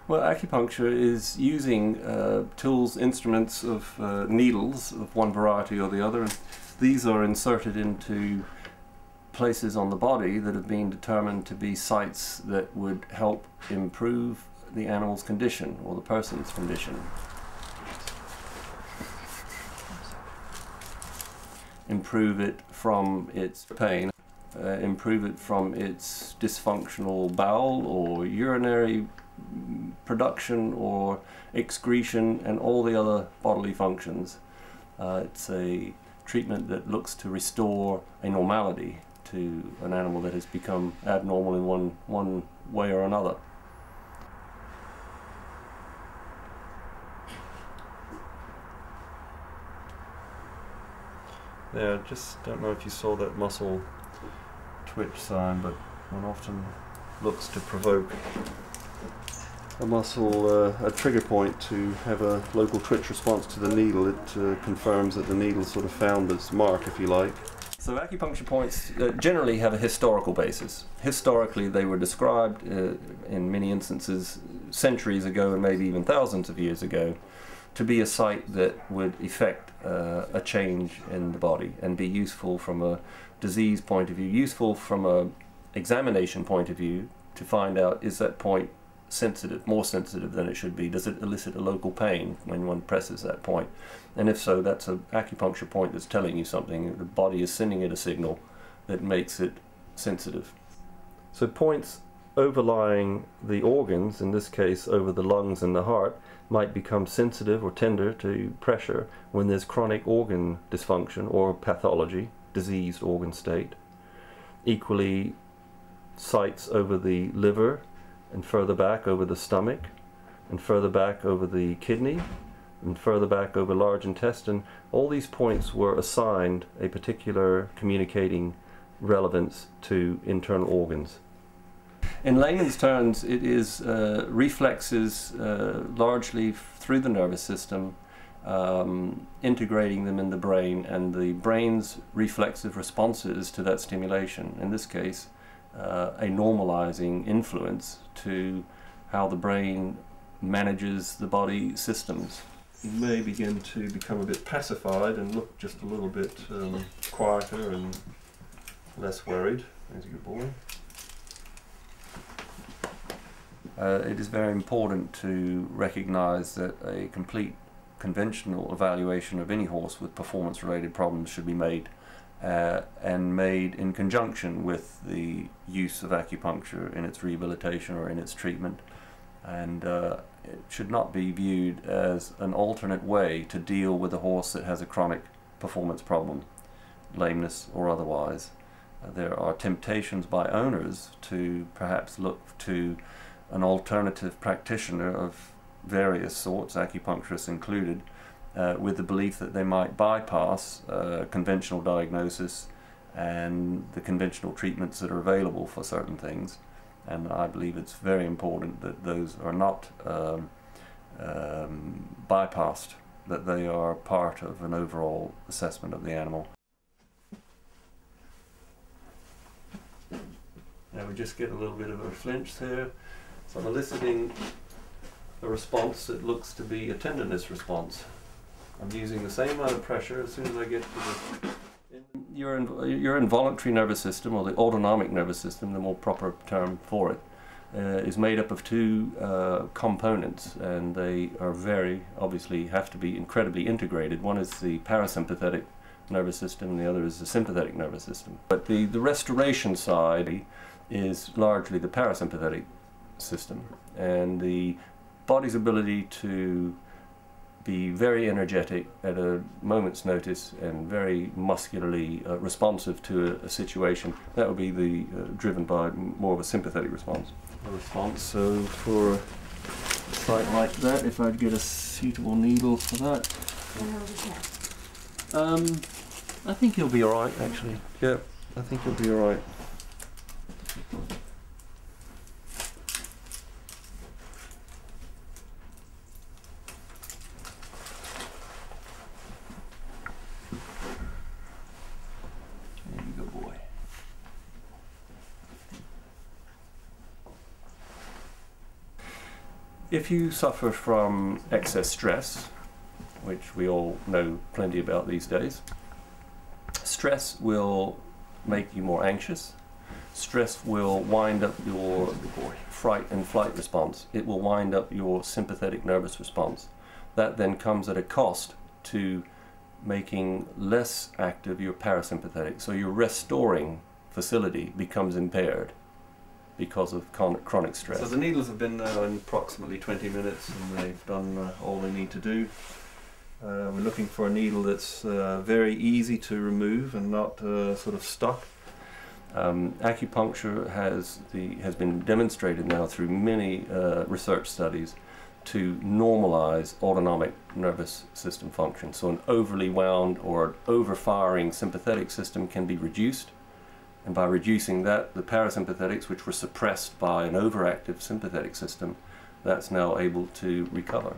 Well, acupuncture is using tools, instruments of needles of one variety or the other. And these are inserted into places on the body that have been determined to be sites that would help improve the animal's condition or the person's condition. Improve it from its pain, improve it from its dysfunctional bowel or urinary production or excretion and all the other bodily functions. It's a treatment that looks to restore a normality to an animal that has become abnormal in one way or another. Yeah, I just don't know if you saw that muscle twitch sign, but one often looks to provoke a muscle, a trigger point to have a local twitch response to the needle. It confirms that the needle sort of found its mark, if you like. So acupuncture points generally have a historical basis. Historically, they were described in many instances centuries ago and maybe even thousands of years ago to be a site that would effect a change in the body and be useful from a disease point of view, useful from a examination point of view to find out, is that point sensitive, more sensitive than it should be? Does it elicit a local pain when one presses that point? And if so, that's an acupuncture point that's telling you something. The body is sending it a signal that makes it sensitive. So points overlying the organs, in this case over the lungs and the heart, might become sensitive or tender to pressure when there's chronic organ dysfunction or pathology, diseased organ state. Equally, sites over the liver and further back over the stomach and further back over the kidney and further back over large intestine, all these points were assigned a particular communicating relevance to internal organs. In layman's terms, it is reflexes largely through the nervous system, integrating them in the brain, and the brain's reflexive responses to that stimulation. In this case, a normalizing influence to how the brain manages the body systems. You may begin to become a bit pacified and look just a little bit quieter and less worried. There's a good boy. It is very important to recognize that a complete conventional evaluation of any horse with performance-related problems should be made, and made in conjunction with the use of acupuncture in its rehabilitation or in its treatment. And it should not be viewed as an alternate way to deal with a horse that has a chronic performance problem, lameness or otherwise. There are temptations by owners to perhaps look to an alternative practitioner of various sorts, acupuncturists included, with the belief that they might bypass conventional diagnosis and the conventional treatments that are available for certain things. And I believe it's very important that those are not bypassed, that they are part of an overall assessment of the animal. Now we just get a little bit of a flinch there. So I'm eliciting a response that looks to be a tenderness response. I'm using the same amount of pressure as soon as I get to your involuntary nervous system, or the autonomic nervous system, the more proper term for it, is made up of two components, and they are obviously have to be incredibly integrated. One is the parasympathetic nervous system, and the other is the sympathetic nervous system. But the restoration side is largely the parasympathetic system, and the body's ability to be very energetic at a moment's notice and very muscularly responsive to a situation, that would be driven by more of a sympathetic response. So for a site like that, if I'd get a suitable needle for that, I think he'll be all right, actually. Yeah, I think he'll be all right. If you suffer from excess stress, which we all know plenty about these days, stress will make you more anxious. Stress will wind up your fright and flight response. It will wind up your sympathetic nervous response. That then comes at a cost to making less active your parasympathetic. So your restoring facility becomes impaired because of chronic stress. So the needles have been there in approximately 20 minutes and they've done all they need to do. We're looking for a needle that's very easy to remove and not sort of stuck. Acupuncture has been demonstrated now through many research studies to normalize autonomic nervous system function. So an overly wound or overfiring sympathetic system can be reduced, and by reducing that, the parasympathetics, which were suppressed by an overactive sympathetic system, that's now able to recover.